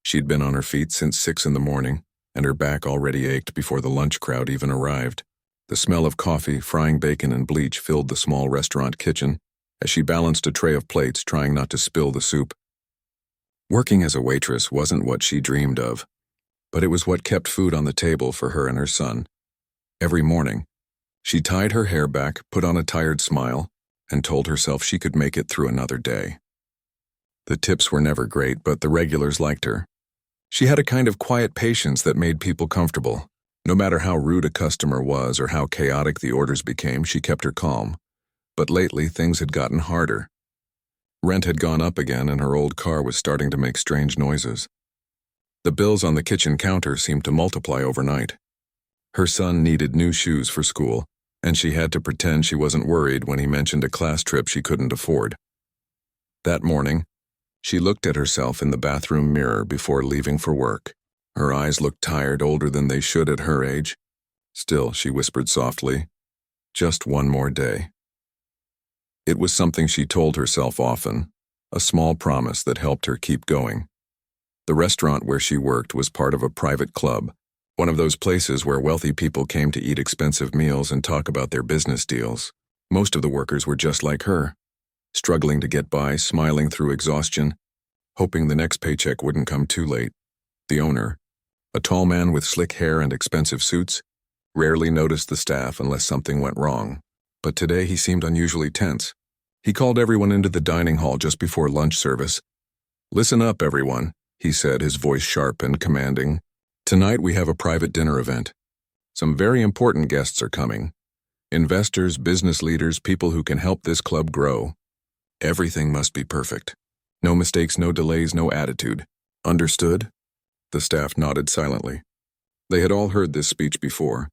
She'd been on her feet since 6 in the morning, and her back already ached before the lunch crowd even arrived. The smell of coffee, frying bacon, and bleach filled the small restaurant kitchen as she balanced a tray of plates, trying not to spill the soup. Working as a waitress wasn't what she dreamed of, but it was what kept food on the table for her and her son. Every morning, she tied her hair back, put on a tired smile, and told herself she could make it through another day. The tips were never great, but the regulars liked her. She had a kind of quiet patience that made people comfortable. No matter how rude a customer was or how chaotic the orders became, she kept her calm. But lately, things had gotten harder. Rent had gone up again, and her old car was starting to make strange noises. The bills on the kitchen counter seemed to multiply overnight. Her son needed new shoes for school, and she had to pretend she wasn't worried when he mentioned a class trip she couldn't afford. That morning, she looked at herself in the bathroom mirror before leaving for work. Her eyes looked tired, older than they should at her age. Still, she whispered softly, "Just one more day." It was something she told herself often, a small promise that helped her keep going. The restaurant where she worked was part of a private club, one of those places where wealthy people came to eat expensive meals and talk about their business deals. Most of the workers were just like her, struggling to get by, smiling through exhaustion, hoping the next paycheck wouldn't come too late. The owner, a tall man with slick hair and expensive suits, rarely noticed the staff unless something went wrong. But today he seemed unusually tense. He called everyone into the dining hall just before lunch service. "Listen up, everyone," he said, his voice sharp and commanding. "Tonight we have a private dinner event. Some very important guests are coming. Investors, business leaders, people who can help this club grow. Everything must be perfect. No mistakes, no delays, no attitude. Understood?" The staff nodded silently. They had all heard this speech before,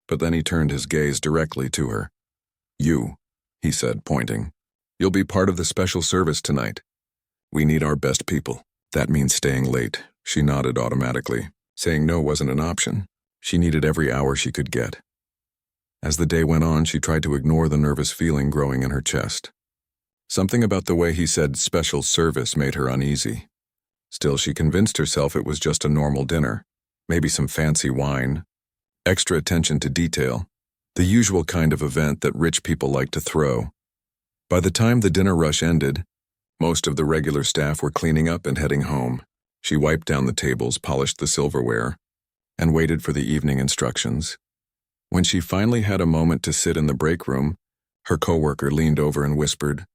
but then he turned his gaze directly to her. "You," he said, pointing. "You'll be part of the special service tonight. We need our best people. That means staying late." She nodded automatically. Saying no wasn't an option. She needed every hour she could get. As the day went on, she tried to ignore the nervous feeling growing in her chest. Something about the way he said special service made her uneasy. Still, she convinced herself it was just a normal dinner, maybe some fancy wine, extra attention to detail, the usual kind of event that rich people like to throw. By the time the dinner rush ended, most of the regular staff were cleaning up and heading home. She wiped down the tables, polished the silverware, and waited for the evening instructions. When she finally had a moment to sit in the break room, her coworker leaned over and whispered,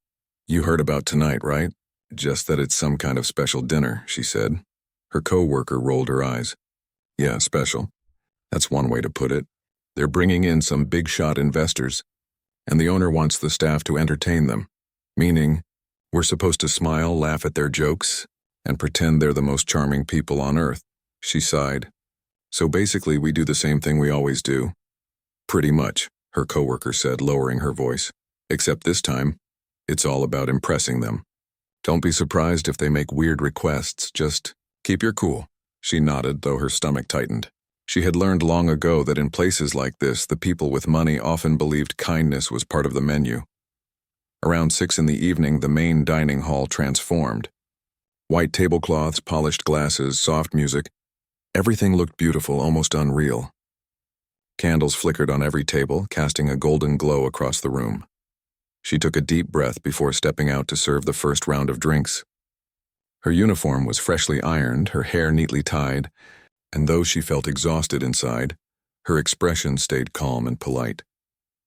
"You heard about tonight, right? Just that it's some kind of special dinner," she said. Her coworker rolled her eyes. "Yeah, special. That's one way to put it. They're bringing in some big-shot investors, and the owner wants the staff to entertain them. Meaning, we're supposed to smile, laugh at their jokes, and pretend they're the most charming people on earth." She sighed. "So basically, we do the same thing we always do." "Pretty much," her coworker said, lowering her voice. "Except this time, it's all about impressing them. Don't be surprised if they make weird requests, just keep your cool." She nodded, though her stomach tightened. She had learned long ago that in places like this, the people with money often believed kindness was part of the menu. Around 6 in the evening, the main dining hall transformed. White tablecloths, polished glasses, soft music. Everything looked beautiful, almost unreal. Candles flickered on every table, casting a golden glow across the room. She took a deep breath before stepping out to serve the first round of drinks. Her uniform was freshly ironed, her hair neatly tied, and though she felt exhausted inside, her expression stayed calm and polite.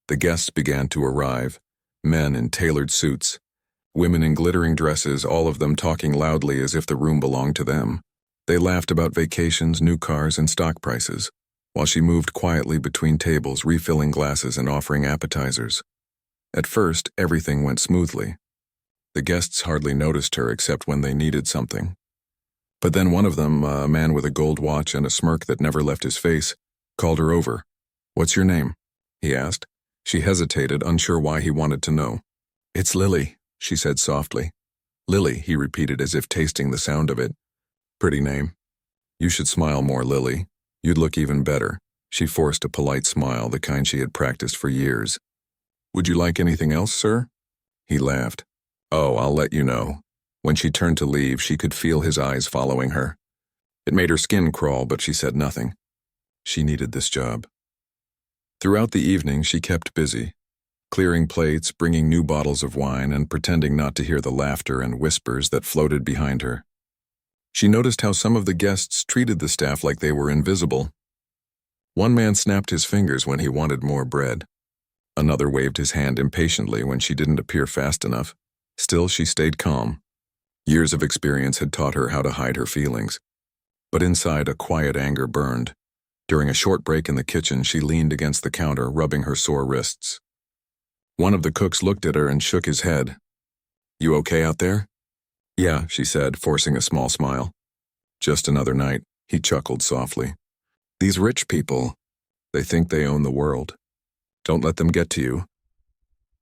The guests began to arrive, men in tailored suits, women in glittering dresses, all of them talking loudly as if the room belonged to them. They laughed about vacations, new cars, and stock prices, while she moved quietly between tables, refilling glasses and offering appetizers. At first, everything went smoothly. The guests hardly noticed her except when they needed something. But then one of them, a man with a gold watch and a smirk that never left his face, called her over. "What's your name?" he asked. She hesitated, unsure why he wanted to know. "It's Lily," she said softly. "Lily," he repeated as if tasting the sound of it. "Pretty name. You should smile more, Lily. You'd look even better." She forced a polite smile, the kind she had practiced for years. "Would you like anything else, sir?" He laughed. "Oh, I'll let you know." When she turned to leave, she could feel his eyes following her. It made her skin crawl, but she said nothing. She needed this job. Throughout the evening, she kept busy, clearing plates, bringing new bottles of wine, and pretending not to hear the laughter and whispers that floated behind her. She noticed how some of the guests treated the staff like they were invisible. One man snapped his fingers when he wanted more bread. Another waved his hand impatiently when she didn't appear fast enough. Still, she stayed calm. Years of experience had taught her how to hide her feelings. But inside, a quiet anger burned. During a short break in the kitchen, she leaned against the counter, rubbing her sore wrists. One of the cooks looked at her and shook his head. "You okay out there?" "Yeah," she said, forcing a small smile. "Just another night," he chuckled softly. "These rich people, they think they own the world. Don't let them get to you."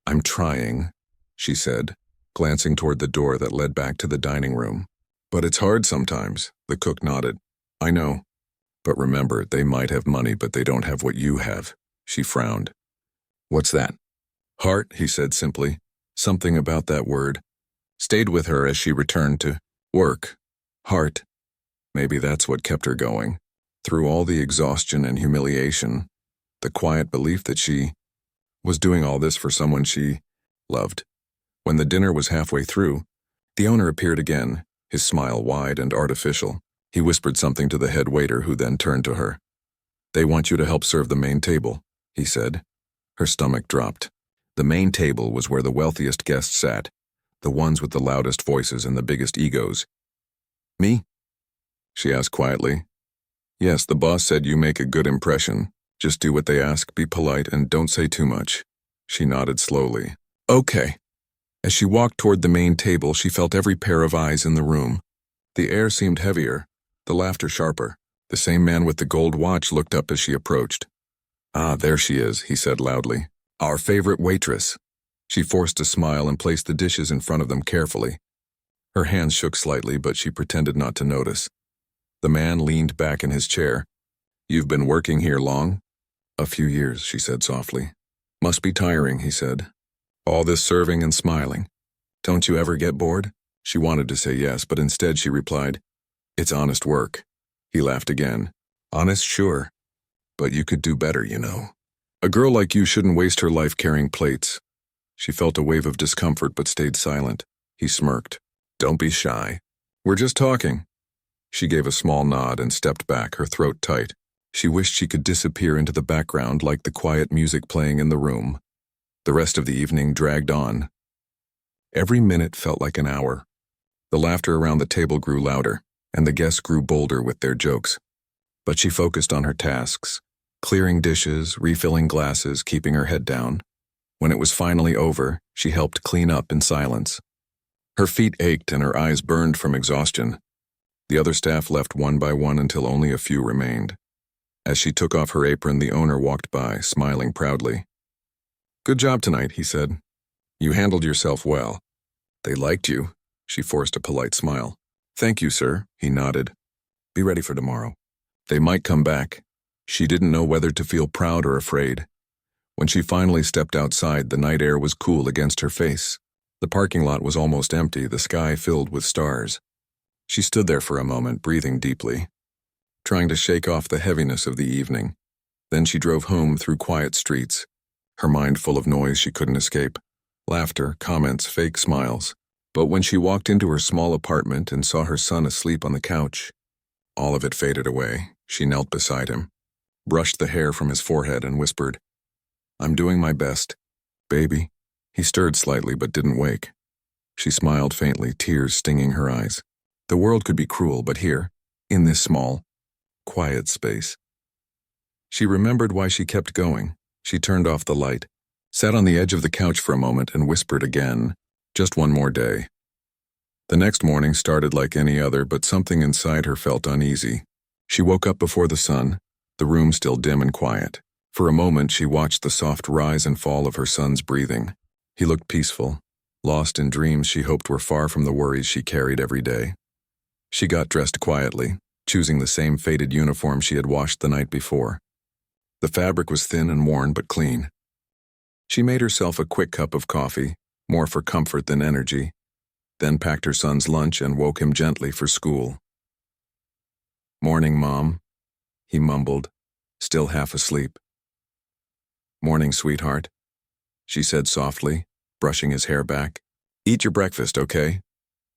"I'm trying," she said, glancing toward the door that led back to the dining room. "But it's hard sometimes," the cook nodded. "I know. But remember, they might have money, but they don't have what you have." She frowned. "What's that?" "Heart," he said simply. Something about that word stayed with her as she returned to work. Heart. Maybe that's what kept her going. Through all the exhaustion and humiliation, the quiet belief that she was doing all this for someone she loved. When the dinner was halfway through, the owner appeared again, his smile wide and artificial. He whispered something to the head waiter, who then turned to her. "They want you to help serve the main table," he said. Her stomach dropped. The main table was where the wealthiest guests sat, the ones with the loudest voices and the biggest egos. "Me?" she asked quietly. "Yes, the boss said you make a good impression. Just do what they ask, be polite, and don't say too much." She nodded slowly. "Okay." As she walked toward the main table, she felt every pair of eyes in the room. The air seemed heavier, the laughter sharper. The same man with the gold watch looked up as she approached. "Ah, there she is," he said loudly. "Our favorite waitress." She forced a smile and placed the dishes in front of them carefully. Her hands shook slightly, but she pretended not to notice. The man leaned back in his chair. "You've been working here long?" "A few years," she said softly. "Must be tiring," he said. "All this serving and smiling. Don't you ever get bored?" She wanted to say yes, but instead she replied, "It's honest work." He laughed again. "Honest, sure. But you could do better, you know. A girl like you shouldn't waste her life carrying plates." She felt a wave of discomfort but stayed silent. He smirked. "Don't be shy. We're just talking." She gave a small nod and stepped back, her throat tight. She wished she could disappear into the background like the quiet music playing in the room. The rest of the evening dragged on. Every minute felt like an hour. The laughter around the table grew louder, and the guests grew bolder with their jokes. But she focused on her tasks, clearing dishes, refilling glasses, keeping her head down. When it was finally over, she helped clean up in silence. Her feet ached and her eyes burned from exhaustion. The other staff left one by one until only a few remained. As she took off her apron, the owner walked by, smiling proudly. "Good job tonight," he said. "You handled yourself well." "They liked you." She forced a polite smile. "Thank you, sir," he nodded. "Be ready for tomorrow. They might come back." She didn't know whether to feel proud or afraid. When she finally stepped outside, the night air was cool against her face. The parking lot was almost empty, the sky filled with stars. She stood there for a moment, breathing deeply, trying to shake off the heaviness of the evening. Then she drove home through quiet streets, her mind full of noise she couldn't escape. Laughter, comments, fake smiles. But when she walked into her small apartment and saw her son asleep on the couch, all of it faded away. She knelt beside him, brushed the hair from his forehead and whispered, "I'm doing my best, baby." He stirred slightly but didn't wake. She smiled faintly, tears stinging her eyes. The world could be cruel, but here, in this small, quiet space. She remembered why she kept going. She turned off the light, sat on the edge of the couch for a moment and whispered again, "Just one more day." The next morning started like any other, but something inside her felt uneasy. She woke up before the sun, the room still dim and quiet. For a moment she watched the soft rise and fall of her son's breathing. He looked peaceful, lost in dreams she hoped were far from the worries she carried every day. She got dressed quietly, choosing the same faded uniform she had washed the night before. The fabric was thin and worn but clean. She made herself a quick cup of coffee, more for comfort than energy, then packed her son's lunch and woke him gently for school. Morning, Mom, he mumbled, still half asleep. Morning, sweetheart, she said softly, brushing his hair back. Eat your breakfast, okay?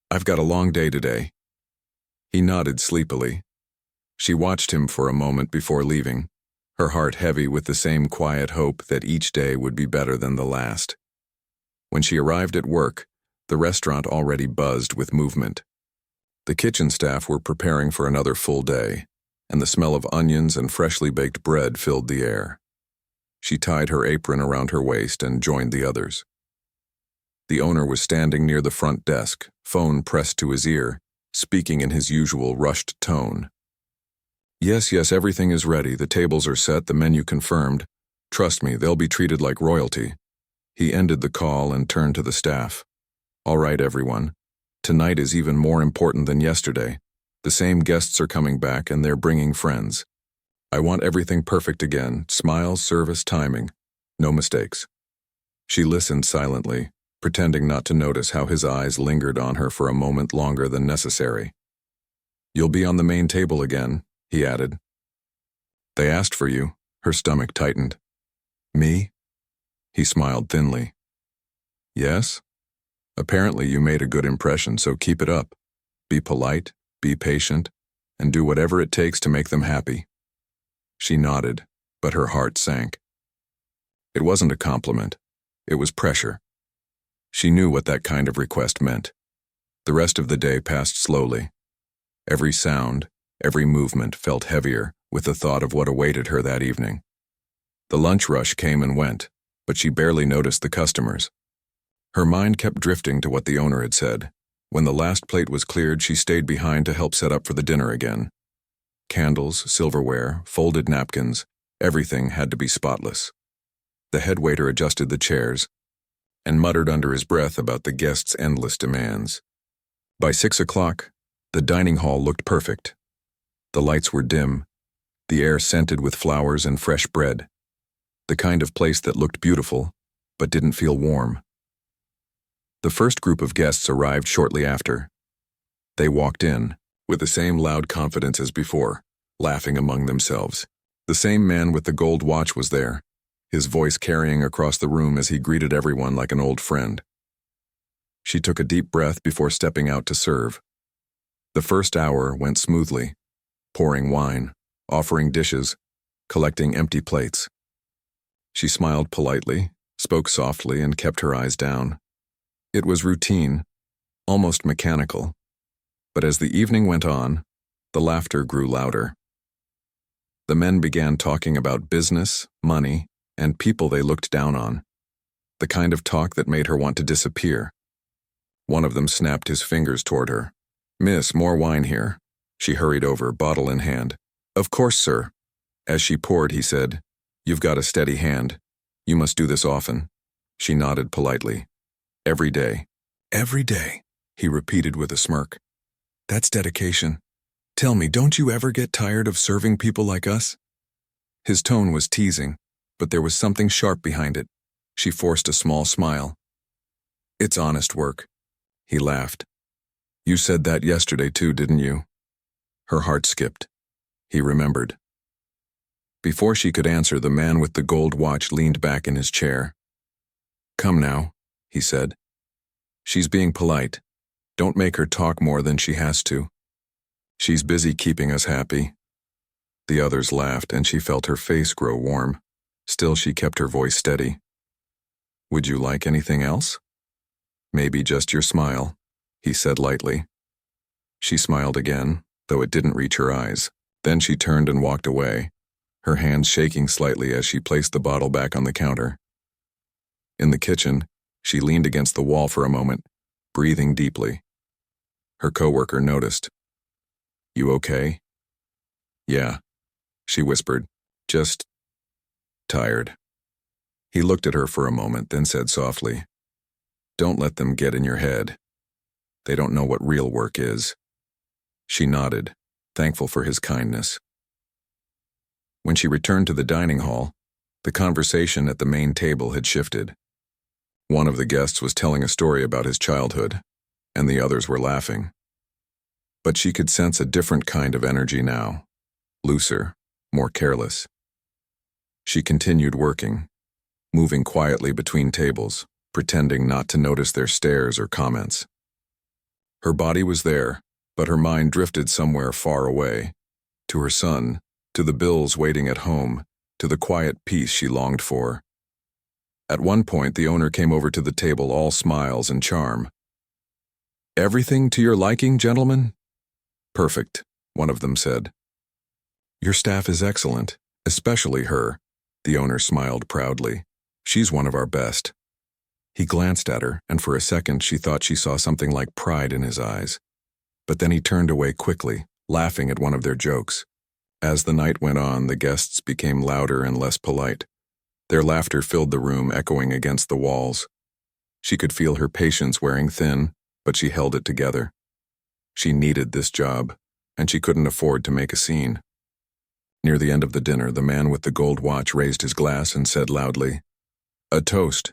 I've got a long day today. He nodded sleepily. She watched him for a moment before leaving, her heart heavy with the same quiet hope that each day would be better than the last. When she arrived at work, the restaurant already buzzed with movement. The kitchen staff were preparing for another full day, and the smell of onions and freshly baked bread filled the air. She tied her apron around her waist and joined the others. The owner was standing near the front desk, phone pressed to his ear, speaking in his usual rushed tone. Yes, everything is ready. The tables are set, the menu confirmed. Trust me, they'll be treated like royalty. He ended the call and turned to the staff. All right, everyone. Tonight is even more important than yesterday. The same guests are coming back and they're bringing friends. I want everything perfect again. Smiles, service, timing. No mistakes. She listened silently, pretending not to notice how his eyes lingered on her for a moment longer than necessary. You'll be on the main table again, he added. They asked for you. Her stomach tightened. Me? He smiled thinly. Yes? Apparently you made a good impression, so keep it up. Be polite, be patient, and do whatever it takes to make them happy. She nodded, but her heart sank. It wasn't a compliment. It was pressure. She knew what that kind of request meant. The rest of the day passed slowly. Every sound, every movement felt heavier with the thought of what awaited her that evening. The lunch rush came and went, but she barely noticed the customers. Her mind kept drifting to what the owner had said. When the last plate was cleared, she stayed behind to help set up for the dinner again. Candles, silverware, folded napkins, everything had to be spotless. The head waiter adjusted the chairs and muttered under his breath about the guests' endless demands. By 6 o'clock, the dining hall looked perfect. The lights were dim, the air scented with flowers and fresh bread. The kind of place that looked beautiful, but didn't feel warm. The first group of guests arrived shortly after. They walked in, with the same loud confidence as before, laughing among themselves. The same man with the gold watch was there, his voice carrying across the room as he greeted everyone like an old friend. She took a deep breath before stepping out to serve. The first hour went smoothly, pouring wine, offering dishes, collecting empty plates. She smiled politely, spoke softly, and kept her eyes down. It was routine, almost mechanical. But as the evening went on, the laughter grew louder. The men began talking about business, money, and people they looked down on. The kind of talk that made her want to disappear. One of them snapped his fingers toward her. Miss, more wine here. She hurried over, bottle in hand. Of course, sir. As she poured, he said, You've got a steady hand. You must do this often. She nodded politely. Every day. Every day, he repeated with a smirk. That's dedication. Tell me, don't you ever get tired of serving people like us? His tone was teasing, but there was something sharp behind it. She forced a small smile. It's honest work. He laughed. You said that yesterday too, didn't you? Her heart skipped. He remembered. Before she could answer, the man with the gold watch leaned back in his chair. Come now, he said. She's being polite. Don't make her talk more than she has to. She's busy keeping us happy. The others laughed, and she felt her face grow warm. Still, she kept her voice steady. Would you like anything else? Maybe just your smile, he said lightly. She smiled again, though it didn't reach her eyes. Then she turned and walked away, her hands shaking slightly as she placed the bottle back on the counter. In the kitchen, she leaned against the wall for a moment, breathing deeply. Her coworker noticed. You okay? Yeah, she whispered. Just tired. He looked at her for a moment, then said softly, Don't let them get in your head. They don't know what real work is. She nodded, thankful for his kindness. When she returned to the dining hall, the conversation at the main table had shifted. One of the guests was telling a story about his childhood, and the others were laughing. But she could sense a different kind of energy now, looser, more careless. She continued working, moving quietly between tables, pretending not to notice their stares or comments. Her body was there, but her mind drifted somewhere far away, to her son, to the bills waiting at home, to the quiet peace she longed for. At one point, the owner came over to the table, all smiles and charm. "Everything to your liking, gentlemen?" "Perfect," one of them said. "Your staff is excellent, especially her," the owner smiled proudly. "She's one of our best." He glanced at her, and for a second she thought she saw something like pride in his eyes. But then he turned away quickly, laughing at one of their jokes. As the night went on, the guests became louder and less polite. Their laughter filled the room, echoing against the walls. She could feel her patience wearing thin, but she held it together. She needed this job, and she couldn't afford to make a scene. Near the end of the dinner, the man with the gold watch raised his glass and said loudly, "A toast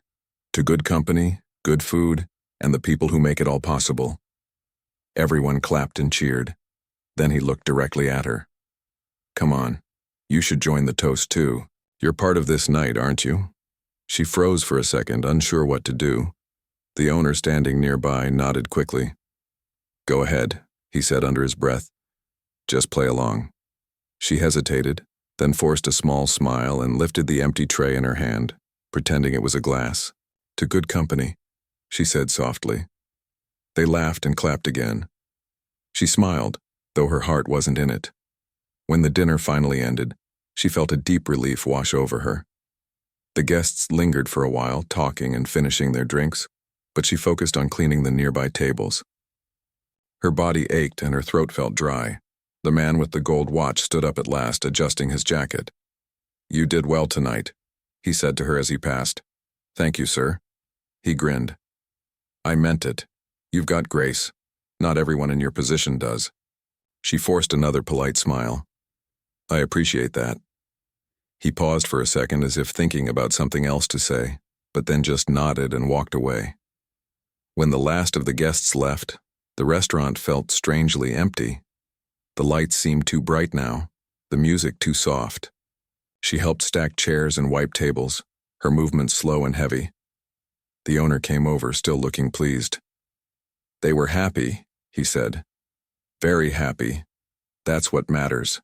to good company, good food, and the people who make it all possible." Everyone clapped and cheered. Then he looked directly at her. "Come on, you should join the toast too. You're part of this night, aren't you?" She froze for a second, unsure what to do. The owner standing nearby nodded quickly. "Go ahead," he said under his breath. "Just play along." She hesitated, then forced a small smile and lifted the empty tray in her hand, pretending it was a glass. "To good company," she said softly. They laughed and clapped again. She smiled, though her heart wasn't in it. When the dinner finally ended, she felt a deep relief wash over her. The guests lingered for a while, talking and finishing their drinks, but she focused on cleaning the nearby tables. Her body ached and her throat felt dry. The man with the gold watch stood up at last, adjusting his jacket. "You did well tonight," he said to her as he passed. "Thank you, sir." He grinned. "I meant it. You've got grace. Not everyone in your position does." She forced another polite smile. "I appreciate that." He paused for a second as if thinking about something else to say, but then just nodded and walked away. When the last of the guests left, the restaurant felt strangely empty. The lights seemed too bright now, the music too soft. She helped stack chairs and wipe tables, her movements slow and heavy. The owner came over, still looking pleased. "They were happy," he said. "Very happy. That's what matters."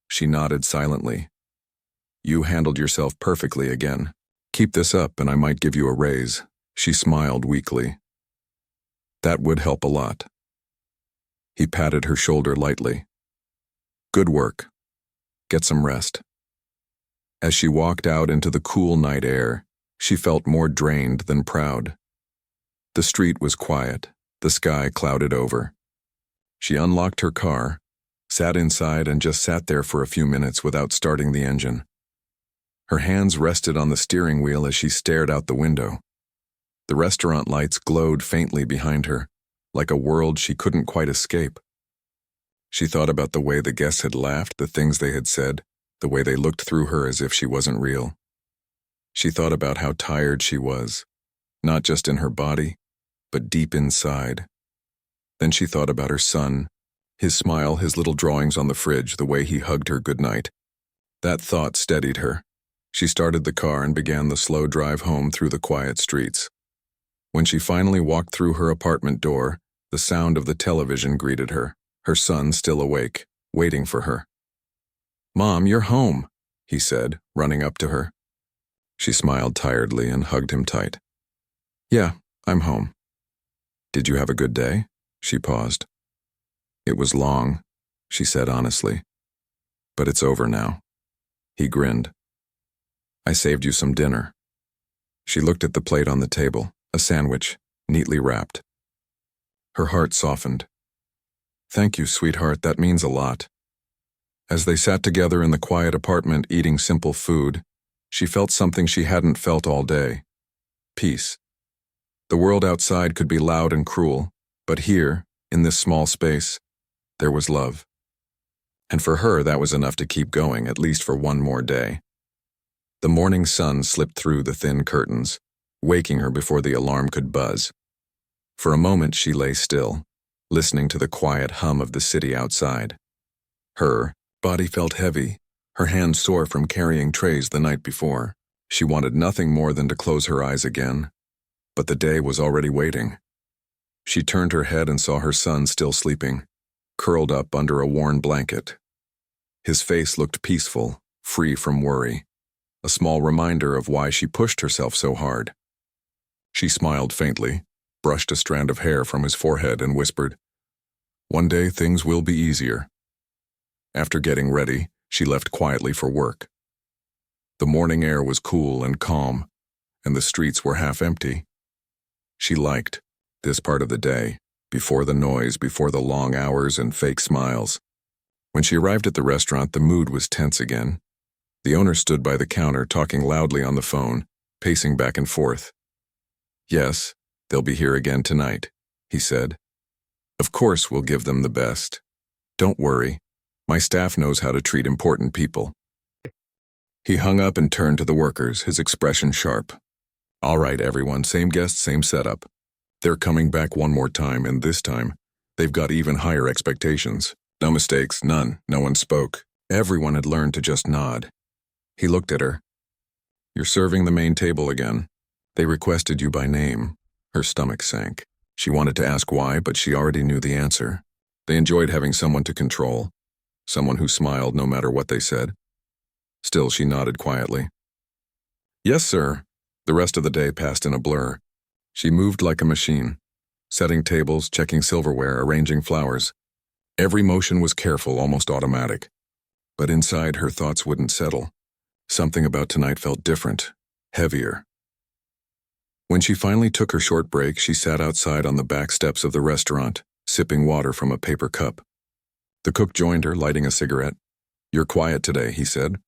She nodded silently. "You handled yourself perfectly again. Keep this up and I might give you a raise." She smiled weakly. "That would help a lot." He patted her shoulder lightly. "Good work. Get some rest." As she walked out into the cool night air, she felt more drained than proud. The street was quiet, the sky clouded over. She unlocked her car, sat inside and just sat there for a few minutes without starting the engine. Her hands rested on the steering wheel as she stared out the window. The restaurant lights glowed faintly behind her, like a world she couldn't quite escape. She thought about the way the guests had laughed, the things they had said, the way they looked through her as if she wasn't real. She thought about how tired she was, not just in her body, but deep inside. Then she thought about her son, his smile, his little drawings on the fridge, the way he hugged her goodnight. That thought steadied her. She started the car and began the slow drive home through the quiet streets. When she finally walked through her apartment door, the sound of the television greeted her, her son still awake, waiting for her. "Mom, you're home," he said, running up to her. She smiled tiredly and hugged him tight. "Yeah, I'm home." "Did you have a good day?" She paused. "It was long," she said honestly. "But it's over now." He grinned. "I saved you some dinner." She looked at the plate on the table, a sandwich, neatly wrapped. Her heart softened. "Thank you, sweetheart, that means a lot." As they sat together in the quiet apartment eating simple food, she felt something she hadn't felt all day. Peace. The world outside could be loud and cruel, but here, in this small space, there was love. And for her, that was enough to keep going, at least for one more day. The morning sun slipped through the thin curtains, waking her before the alarm could buzz. For a moment she lay still, listening to the quiet hum of the city outside. Her body felt heavy, her hands sore from carrying trays the night before. She wanted nothing more than to close her eyes again, but the day was already waiting. She turned her head and saw her son still sleeping, curled up under a worn blanket. His face looked peaceful, free from worry, a small reminder of why she pushed herself so hard. She smiled faintly, brushed a strand of hair from his forehead and whispered, "One day things will be easier." After getting ready, she left quietly for work. The morning air was cool and calm, and the streets were half empty. She liked this part of the day, before the noise, before the long hours and fake smiles. When she arrived at the restaurant, the mood was tense again. The owner stood by the counter, talking loudly on the phone, pacing back and forth. "Yes, they'll be here again tonight," he said. "Of course we'll give them the best. Don't worry, my staff knows how to treat important people." He hung up and turned to the workers, his expression sharp. "All right, everyone, same guests, same setup. They're coming back one more time, and this time, they've got even higher expectations. No mistakes, none. No one spoke. Everyone had learned to just nod." He looked at her. "You're serving the main table again. They requested you by name." Her stomach sank. She wanted to ask why, but she already knew the answer. They enjoyed having someone to control, someone who smiled no matter what they said. Still, she nodded quietly. "Yes, sir." The rest of the day passed in a blur. She moved like a machine, setting tables, checking silverware, arranging flowers. Every motion was careful, almost automatic. But inside, her thoughts wouldn't settle. Something about tonight felt different, heavier. When she finally took her short break, she sat outside on the back steps of the restaurant, sipping water from a paper cup. The cook joined her, lighting a cigarette. "You're quiet today," he said.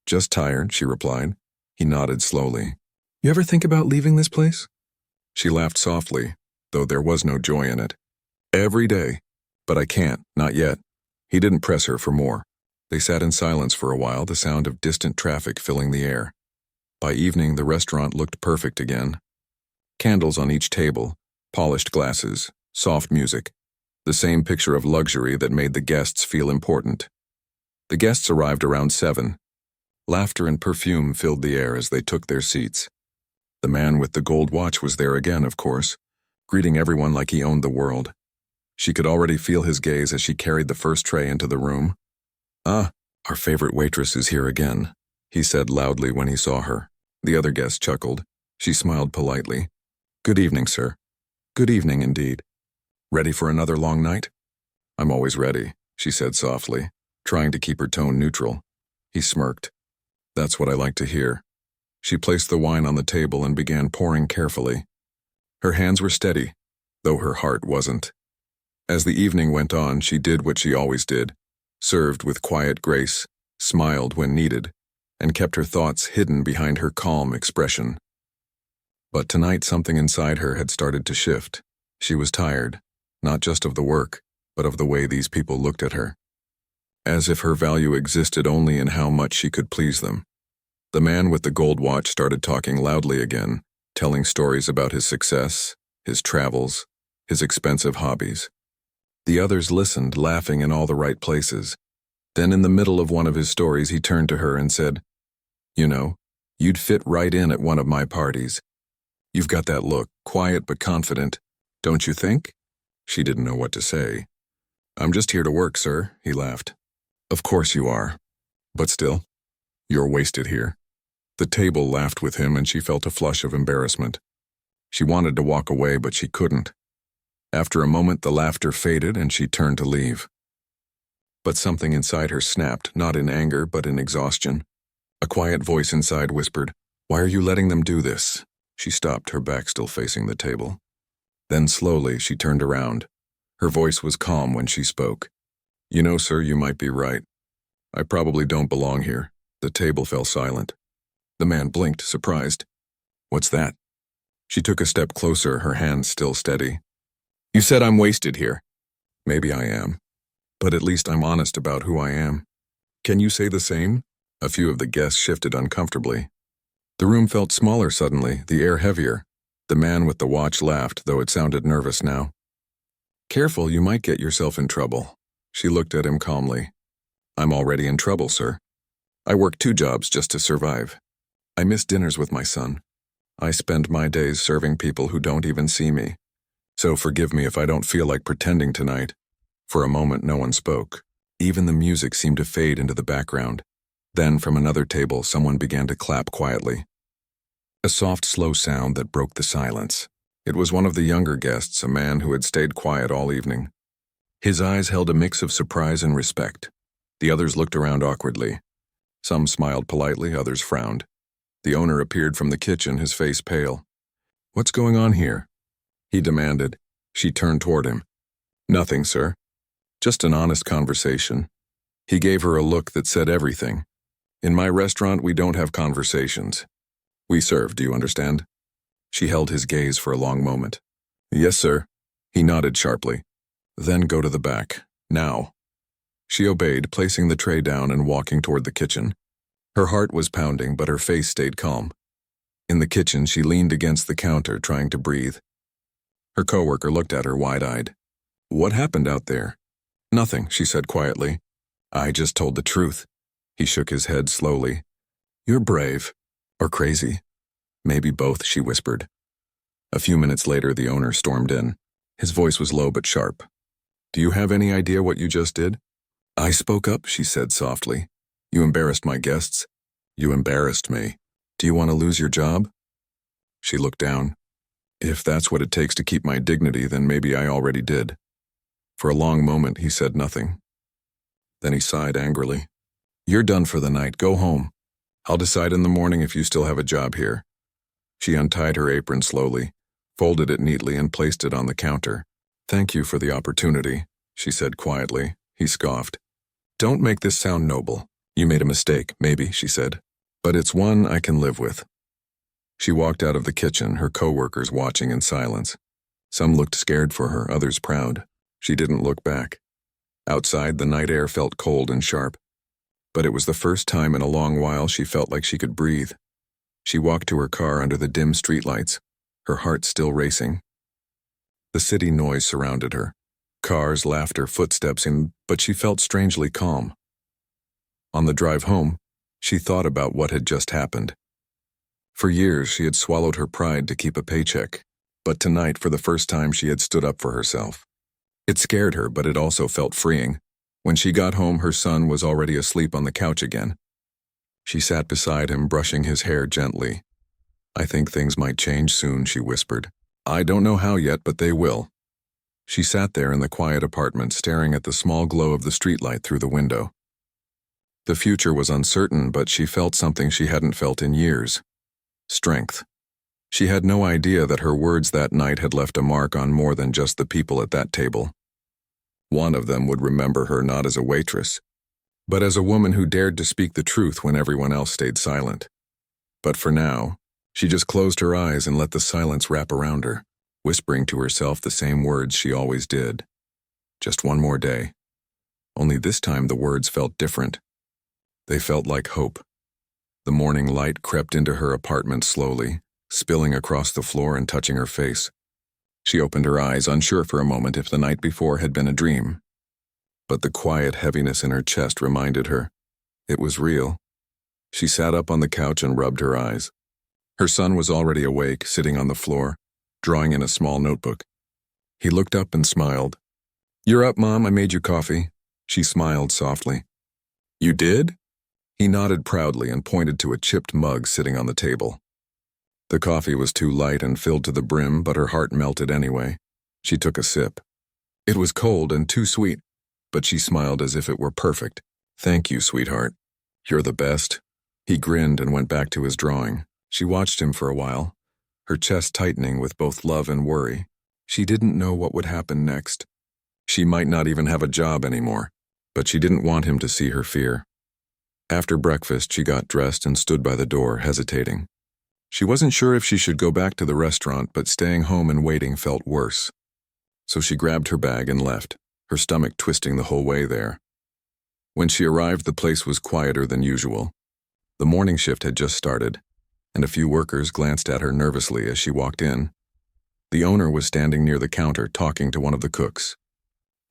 "Just tired," she replied. He nodded slowly. "You ever think about leaving this place?" She laughed softly, though there was no joy in it. "Every day. But I can't, not yet." He didn't press her for more. They sat in silence for a while, the sound of distant traffic filling the air. By evening, the restaurant looked perfect again. Candles on each table, polished glasses, soft music, the same picture of luxury that made the guests feel important. The guests arrived around 7. Laughter and perfume filled the air as they took their seats. The man with the gold watch was there again, of course, greeting everyone like he owned the world. She could already feel his gaze as she carried the first tray into the room. "Ah, our favorite waitress is here again," he said loudly when he saw her. The other guest chuckled. She smiled politely. "Good evening, sir." "Good evening, indeed. Ready for another long night?" "I'm always ready," she said softly, trying to keep her tone neutral. He smirked. "That's what I like to hear." She placed the wine on the table and began pouring carefully. Her hands were steady, though her heart wasn't. As the evening went on, she did what she always did, served with quiet grace, smiled when needed, and kept her thoughts hidden behind her calm expression. But tonight something inside her had started to shift. She was tired, not just of the work, but of the way these people looked at her. As if her value existed only in how much she could please them. The man with the gold watch started talking loudly again, telling stories about his success, his travels, his expensive hobbies. The others listened, laughing in all the right places. Then in the middle of one of his stories, he turned to her and said, "You know, you'd fit right in at one of my parties. You've got that look, quiet but confident, don't you think?" She didn't know what to say. "I'm just here to work, sir," he laughed. "Of course you are. But still, you're wasted here." The table laughed with him and she felt a flush of embarrassment. She wanted to walk away, but she couldn't. After a moment, the laughter faded and she turned to leave. But something inside her snapped, not in anger, but in exhaustion. A quiet voice inside whispered, "Why are you letting them do this?" She stopped, her back still facing the table. Then slowly, she turned around. Her voice was calm when she spoke. "You know, sir, you might be right. I probably don't belong here." The table fell silent. The man blinked, surprised. "What's that?" She took a step closer, her hands still steady. "You said I'm wasted here." "Maybe I am. But at least I'm honest about who I am. Can you say the same?" A few of the guests shifted uncomfortably. The room felt smaller suddenly, the air heavier. The man with the watch laughed, though it sounded nervous now. Careful, you might get yourself in trouble. She looked at him calmly. I'm already in trouble, sir. I work 2 jobs just to survive. I miss dinners with my son. I spend my days serving people who don't even see me. So forgive me if I don't feel like pretending tonight. For a moment, no one spoke. Even the music seemed to fade into the background. Then, from another table, someone began to clap quietly. A soft, slow sound that broke the silence. It was one of the younger guests, a man who had stayed quiet all evening. His eyes held a mix of surprise and respect. The others looked around awkwardly. Some smiled politely, others frowned. The owner appeared from the kitchen, his face pale. What's going on here? He demanded. She turned toward him. Nothing, sir. Just an honest conversation. He gave her a look that said everything. In my restaurant, we don't have conversations. We serve, do you understand? She held his gaze for a long moment. Yes, sir. He nodded sharply. Then go to the back. Now. She obeyed, placing the tray down and walking toward the kitchen. Her heart was pounding, but her face stayed calm. In the kitchen, she leaned against the counter, trying to breathe. Her coworker looked at her wide-eyed. What happened out there? Nothing, she said quietly. I just told the truth. He shook his head slowly. You're brave. Or crazy. Maybe both, she whispered. A few minutes later, the owner stormed in. His voice was low but sharp. Do you have any idea what you just did? I spoke up, she said softly. You embarrassed my guests. You embarrassed me. Do you want to lose your job? She looked down. If that's what it takes to keep my dignity, then maybe I already did. For a long moment, he said nothing. Then he sighed angrily. You're done for the night. Go home. I'll decide in the morning if you still have a job here. She untied her apron slowly, folded it neatly, and placed it on the counter. Thank you for the opportunity, she said quietly. He scoffed. Don't make this sound noble. You made a mistake, maybe, she said. But it's one I can live with. She walked out of the kitchen, her coworkers watching in silence. Some looked scared for her, others proud. She didn't look back. Outside, the night air felt cold and sharp. But it was the first time in a long while she felt like she could breathe. She walked to her car under the dim streetlights, her heart still racing. The city noise surrounded her. Cars, laughter, footsteps, but she felt strangely calm. On the drive home, she thought about what had just happened. For years, she had swallowed her pride to keep a paycheck, but tonight, for the first time, she had stood up for herself. It scared her, but it also felt freeing. When she got home, her son was already asleep on the couch again. She sat beside him, brushing his hair gently. I think things might change soon, she whispered. I don't know how yet, but they will. She sat there in the quiet apartment, staring at the small glow of the streetlight through the window. The future was uncertain, but she felt something she hadn't felt in years. Strength. She had no idea that her words that night had left a mark on more than just the people at that table. One of them would remember her not as a waitress, but as a woman who dared to speak the truth when everyone else stayed silent. But for now, she just closed her eyes and let the silence wrap around her, whispering to herself the same words she always did. Just one more day. Only this time the words felt different. They felt like hope. The morning light crept into her apartment slowly, spilling across the floor and touching her face. She opened her eyes, unsure for a moment if the night before had been a dream. But the quiet heaviness in her chest reminded her it was real. She sat up on the couch and rubbed her eyes. Her son was already awake, sitting on the floor, drawing in a small notebook. He looked up and smiled. You're up, Mom, I made you coffee. She smiled softly. You did? He nodded proudly and pointed to a chipped mug sitting on the table. The coffee was too light and filled to the brim, but her heart melted anyway. She took a sip. It was cold and too sweet, but she smiled as if it were perfect. Thank you, sweetheart. You're the best. He grinned and went back to his drawing. She watched him for a while, her chest tightening with both love and worry. She didn't know what would happen next. She might not even have a job anymore, but she didn't want him to see her fear. After breakfast, she got dressed and stood by the door, hesitating. She wasn't sure if she should go back to the restaurant, but staying home and waiting felt worse. So she grabbed her bag and left, her stomach twisting the whole way there. When she arrived, the place was quieter than usual. The morning shift had just started, and a few workers glanced at her nervously as she walked in. The owner was standing near the counter talking to one of the cooks.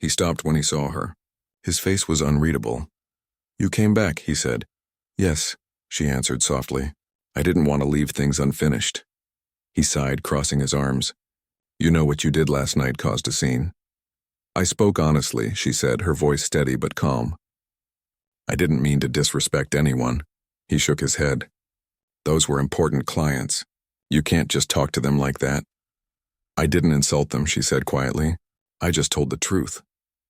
He stopped when he saw her. His face was unreadable. "You came back," he said. "Yes," she answered softly. "I didn't want to leave things unfinished." He sighed, crossing his arms. "You know what you did last night caused a scene." "I spoke honestly," she said, her voice steady but calm. "I didn't mean to disrespect anyone." He shook his head. "Those were important clients. You can't just talk to them like that." "I didn't insult them," she said quietly. "I just told the truth."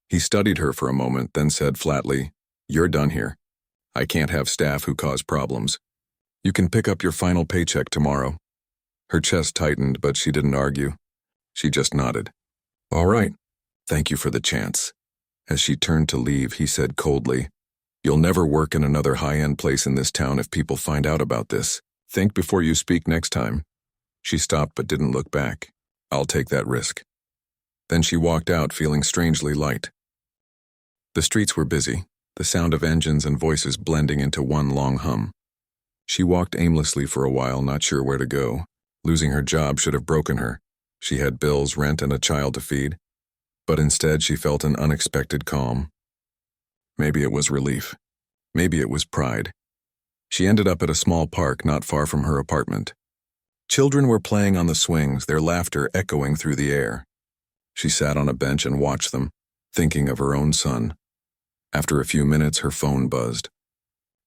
He studied her for a moment, then said flatly, "You're done here. I can't have staff who cause problems. You can pick up your final paycheck tomorrow." Her chest tightened, but she didn't argue. She just nodded. "All right. Thank you for the chance." As she turned to leave, he said coldly, "You'll never work in another high-end place in this town if people find out about this. Think before you speak next time." She stopped but didn't look back. "I'll take that risk." Then she walked out, feeling strangely light. The streets were busy, the sound of engines and voices blending into one long hum. She walked aimlessly for a while, not sure where to go. Losing her job should have broken her. She had bills, rent, and a child to feed. But instead she felt an unexpected calm. Maybe it was relief. Maybe it was pride. She ended up at a small park not far from her apartment. Children were playing on the swings, their laughter echoing through the air. She sat on a bench and watched them, thinking of her own son. After a few minutes, her phone buzzed.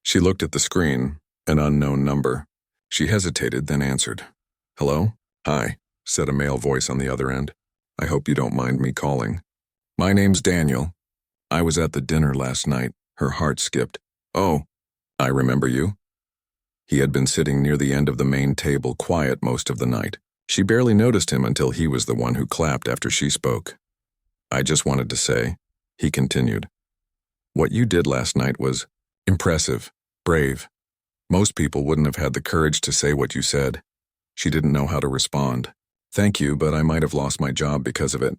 She looked at the screen, an unknown number. She hesitated, then answered. "Hello?" "Hi," said a male voice on the other end. "I hope you don't mind me calling. My name's Daniel. I was at the dinner last night." Her heart skipped. "Oh, I remember you." He had been sitting near the end of the main table, quiet most of the night. She barely noticed him until he was the one who clapped after she spoke. "I just wanted to say," he continued, "what you did last night was impressive, brave. Most people wouldn't have had the courage to say what you said." She didn't know how to respond. "Thank you, but I might have lost my job because of it."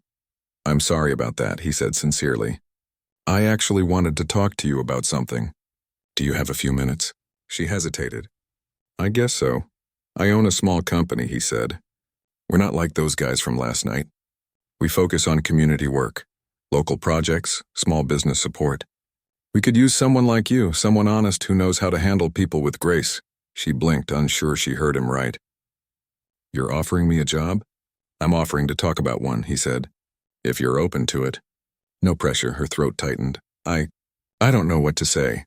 "I'm sorry about that," he said sincerely. "I actually wanted to talk to you about something." "Do you have a few minutes?" She hesitated. "I guess so. I own a small company," he said. "We're not like those guys from last night. We focus on community work, local projects, small business support. We could use someone like you, someone honest who knows how to handle people with grace." She blinked, unsure she heard him right. "You're offering me a job?" "I'm offering to talk about one," he said. "If you're open to it." No pressure, her throat tightened. I don't know what to say."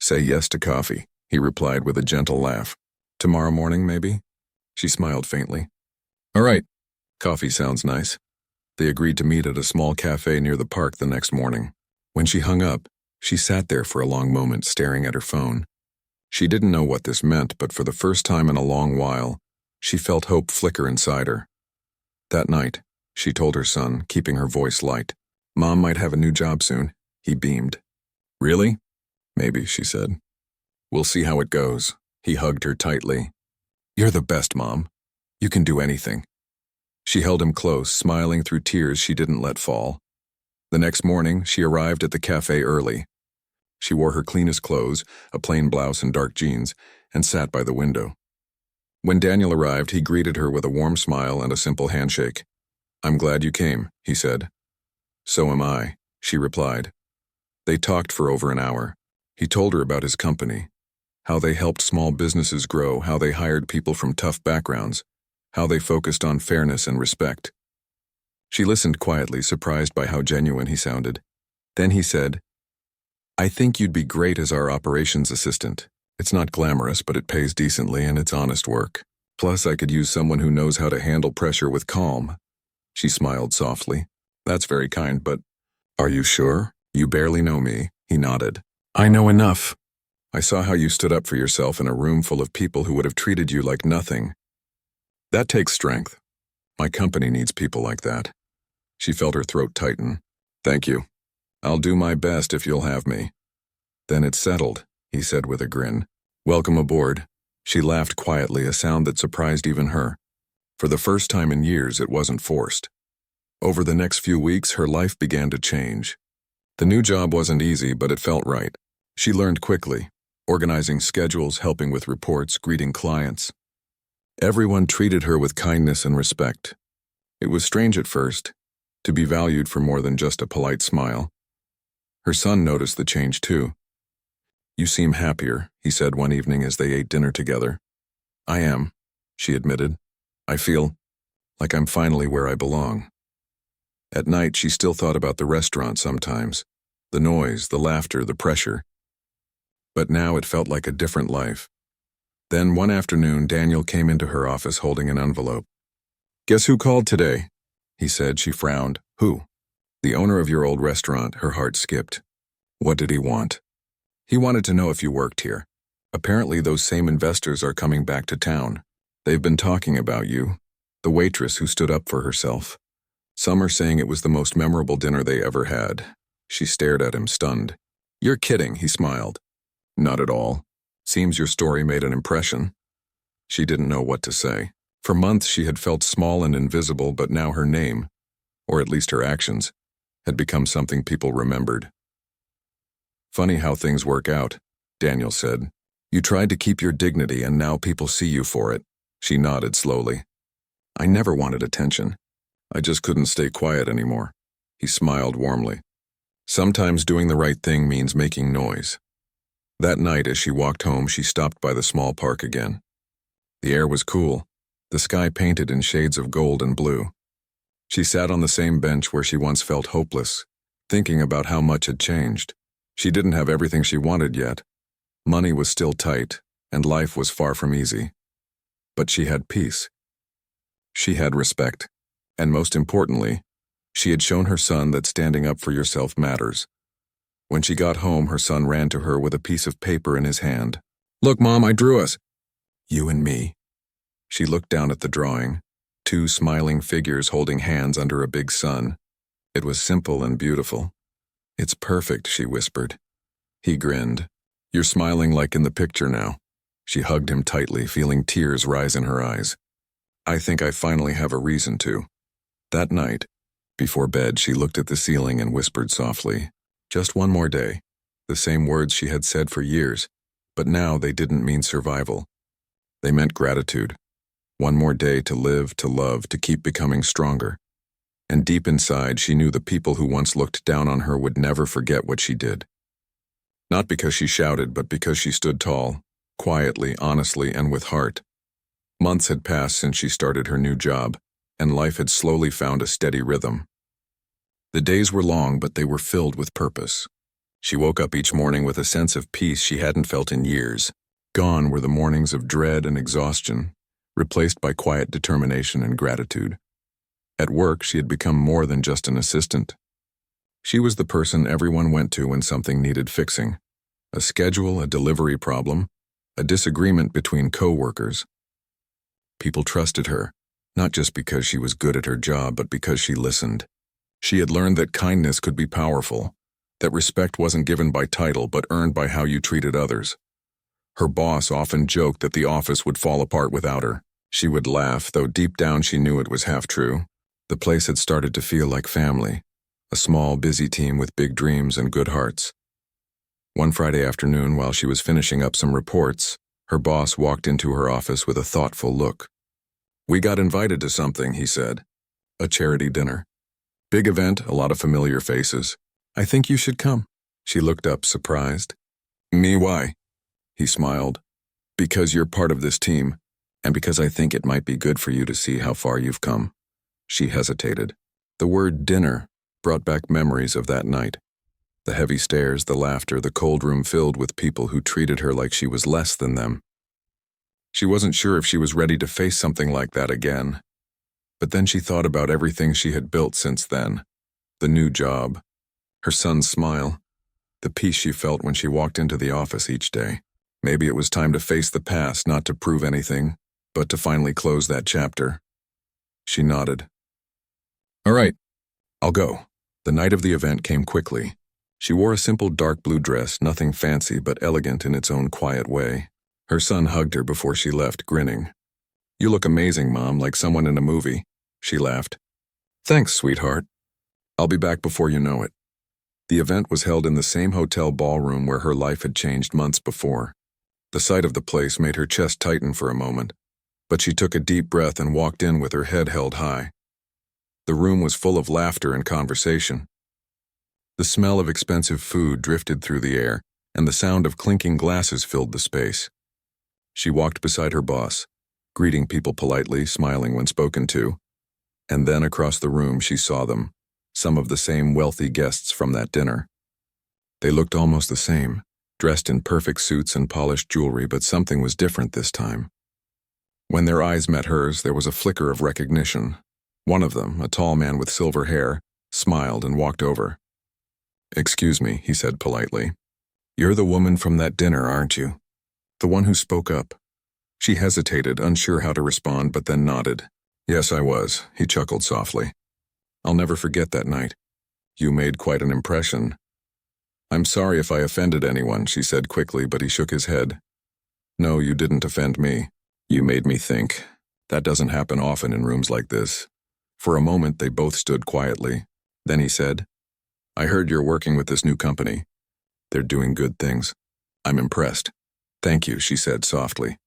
"Say yes to coffee," he replied with a gentle laugh. "Tomorrow morning, maybe?" She smiled faintly. "All right. Coffee sounds nice." They agreed to meet at a small cafe near the park the next morning. When she hung up, she sat there for a long moment, staring at her phone. She didn't know what this meant, but for the first time in a long while, she felt hope flicker inside her. That night, she told her son, keeping her voice light, "Mom might have a new job soon." He beamed. "Really?" "Maybe," she said. "We'll see how it goes." He hugged her tightly. "You're the best, Mom. You can do anything." She held him close, smiling through tears she didn't let fall. The next morning, she arrived at the cafe early. She wore her cleanest clothes, a plain blouse and dark jeans, and sat by the window. When Daniel arrived, he greeted her with a warm smile and a simple handshake. "I'm glad you came," he said. "So am I," she replied. They talked for over an hour. He told her about his company, how they helped small businesses grow, how they hired people from tough backgrounds, how they focused on fairness and respect. She listened quietly, surprised by how genuine he sounded. Then he said, "I think you'd be great as our operations assistant. It's not glamorous, but it pays decently and it's honest work. Plus, I could use someone who knows how to handle pressure with calm." She smiled softly. "That's very kind, but are you sure? You barely know me." He nodded. "I know enough. I saw how you stood up for yourself in a room full of people who would have treated you like nothing. That takes strength. My company needs people like that." She felt her throat tighten. "Thank you. I'll do my best if you'll have me." "Then it's settled," he said with a grin. "Welcome aboard." She laughed quietly, a sound that surprised even her. For the first time in years, it wasn't forced. Over the next few weeks, her life began to change. The new job wasn't easy, but it felt right. She learned quickly, organizing schedules, helping with reports, greeting clients. Everyone treated her with kindness and respect. It was strange at first. to be valued for more than just a polite smile. Her son noticed the change too. "You seem happier," he said one evening as they ate dinner together. "I am," she admitted. "I feel like I'm finally where I belong." At night, she still thought about the restaurant sometimes, the noise, the laughter, the pressure. But now it felt like a different life. Then one afternoon, Daniel came into her office holding an envelope. "Guess who called today?" he said. She frowned. "Who?" "The owner of your old restaurant." Her heart skipped. "What did he want?" "He wanted to know if you worked here. Apparently those same investors are coming back to town. They've been talking about you, the waitress who stood up for herself. Some are saying it was the most memorable dinner they ever had." She stared at him, stunned. "You're kidding," he smiled. "Not at all. Seems your story made an impression." She didn't know what to say. For months she had felt small and invisible, but now her name, or at least her actions, had become something people remembered. "Funny how things work out," Daniel said. "You tried to keep your dignity and now people see you for it." She nodded slowly. "I never wanted attention. I just couldn't stay quiet anymore." He smiled warmly. "Sometimes doing the right thing means making noise." That night, as she walked home, she stopped by the small park again. The air was cool, the sky painted in shades of gold and blue. She sat on the same bench where she once felt hopeless, thinking about how much had changed. She didn't have everything she wanted yet. Money was still tight, and life was far from easy. But she had peace. She had respect. And most importantly, she had shown her son that standing up for yourself matters. When she got home, her son ran to her with a piece of paper in his hand. "Look, Mom, I drew us. You and me." She looked down at the drawing, two smiling figures holding hands under a big sun. It was simple and beautiful. "It's perfect," she whispered. He grinned. "You're smiling like in the picture now." She hugged him tightly, feeling tears rise in her eyes. "I think I finally have a reason to." That night, before bed, she looked at the ceiling and whispered softly, "Just one more day." The same words she had said for years, but now they didn't mean survival. They meant gratitude. One more day to live, to love, to keep becoming stronger. And deep inside, she knew the people who once looked down on her would never forget what she did. Not because she shouted, but because she stood tall, quietly, honestly, and with heart. Months had passed since she started her new job, and life had slowly found a steady rhythm. The days were long, but they were filled with purpose. She woke up each morning with a sense of peace she hadn't felt in years. Gone were the mornings of dread and exhaustion, replaced by quiet determination and gratitude. At work, she had become more than just an assistant. She was the person everyone went to when something needed fixing. A schedule, a delivery problem, a disagreement between co-workers. People trusted her, not just because she was good at her job, but because she listened. She had learned that kindness could be powerful, that respect wasn't given by title but earned by how you treated others. Her boss often joked that the office would fall apart without her. She would laugh, though deep down she knew it was half true. The place had started to feel like family, a small, busy team with big dreams and good hearts. One Friday afternoon, while she was finishing up some reports, her boss walked into her office with a thoughtful look. "We got invited to something," he said. "A charity dinner. Big event, a lot of familiar faces. I think you should come." She looked up, surprised. "Me, why?" He smiled. "Because you're part of this team, and because I think it might be good for you to see how far you've come." She hesitated. The word dinner brought back memories of that night. The heavy stares, the laughter, the cold room filled with people who treated her like she was less than them. She wasn't sure if she was ready to face something like that again. But then she thought about everything she had built since then. The new job, her son's smile, the peace she felt when she walked into the office each day. Maybe it was time to face the past, not to prove anything, but to finally close that chapter. She nodded. "All right, I'll go." The night of the event came quickly. She wore a simple dark blue dress, nothing fancy but elegant in its own quiet way. Her son hugged her before she left, grinning. "You look amazing, Mom, like someone in a movie." She laughed. "Thanks, sweetheart. I'll be back before you know it." The event was held in the same hotel ballroom where her life had changed months before. The sight of the place made her chest tighten for a moment, but she took a deep breath and walked in with her head held high. The room was full of laughter and conversation. The smell of expensive food drifted through the air, and the sound of clinking glasses filled the space. She walked beside her boss, greeting people politely, smiling when spoken to. And then across the room she saw them, some of the same wealthy guests from that dinner. They looked almost the same, dressed in perfect suits and polished jewelry, but something was different this time. When their eyes met hers, there was a flicker of recognition. One of them, a tall man with silver hair, smiled and walked over. "Excuse me," he said politely. "You're the woman from that dinner, aren't you? The one who spoke up." She hesitated, unsure how to respond, but then nodded. "Yes, I was," he chuckled softly. "I'll never forget that night. You made quite an impression." "I'm sorry if I offended anyone," she said quickly, but he shook his head. "No, you didn't offend me. You made me think. That doesn't happen often in rooms like this." For a moment, they both stood quietly. Then he said, "I heard you're working with this new company. They're doing good things. I'm impressed." "Thank you," she said softly.